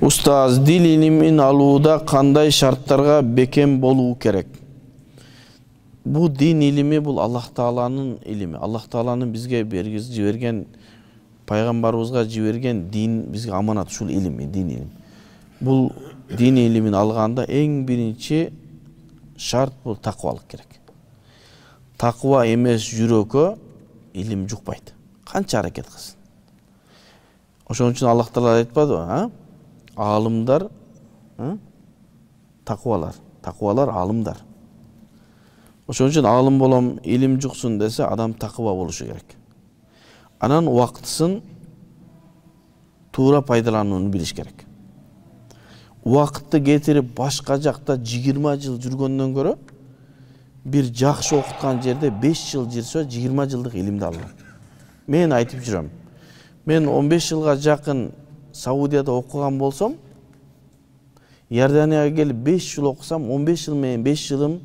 Устаз, дил илимин алууда кандай шарттарга бекем болуу керек? Бу дин илими, бул Аллах Тааланын илими. Аллах Тааланын бизге жиберген, пайгамбарыбызга жиберген дин бизге аманат, ушул илими, дин илим. Бул дин илимин алганда эң биринчи шарт бул таквалык керек. Таква эмес жүрөккө илим жукпайт. Канча аракет кылсын. Ошон үчүн Аллах Таала айтпадыбы? Алымдар, таквалар алымдар. Ошон үчүн алым болом, илим жуксун десе, адам таква болушу керек. Анан убактысын туура пайдаланууну билиш керек. Убакытты кетирип башка жакта 20 жыл жүргөндөн көрө, бир жакшы окуткан жерде 5 жыл жүрсө 20 жылдык илимди алат. Мен айтып жүрөм. Мен 15 жылга жакын Саудияда окуган болсом, Иорданияга келип 5 жыл окусам, 15 жыл менен 5 жылым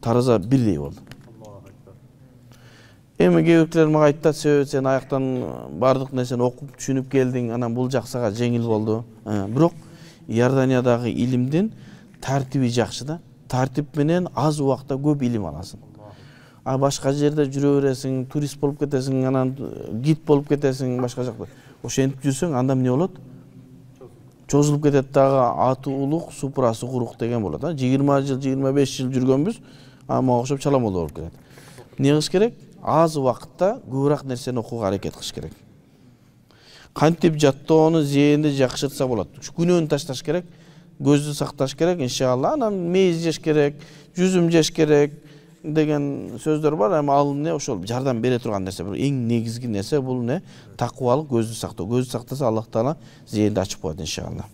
тараза бирдей болду. Эми кээбиркилер мага айтат, сен аяктан бардык нерсени окуп түшүнүп келдиң, анан бул жаксага жеңил болду. Бирок Иорданиядагы илимдин тартиби жакшы да. Тартип менен аз убакта көп илим аласың. Башка жерде жүрө бересиң, турист болуп кетесиң, анан гид болуп кетесиң башка жакта. Ошентип жүрсөң, анда эмне болот? Чозулуп кетет дагы, аты улук, супрасы курук деген болот. 20 жыл, 25 жыл жүргөнбүз, мага окшоп чаламол болуп кетет. Эмне кылыш керек? Аз убакытта көбүрөөк нерсени окууга аракет кылыш керек. Кантип жаттоону, зээнди жакшыртса болот. Күнөөнү ташташ керек, көздү сакташ керек, иншалла. Анан мейиз жеш керек, жүзүм жеш керек деген сөздөр бар. Эми ал эмне ошол жардам бере турган нерсе. Эң негизги нерсе бул эмне? Таквалык, көздү сактоо. Көздү сактаса Аллах Таала зээнди ачып коет иншалла.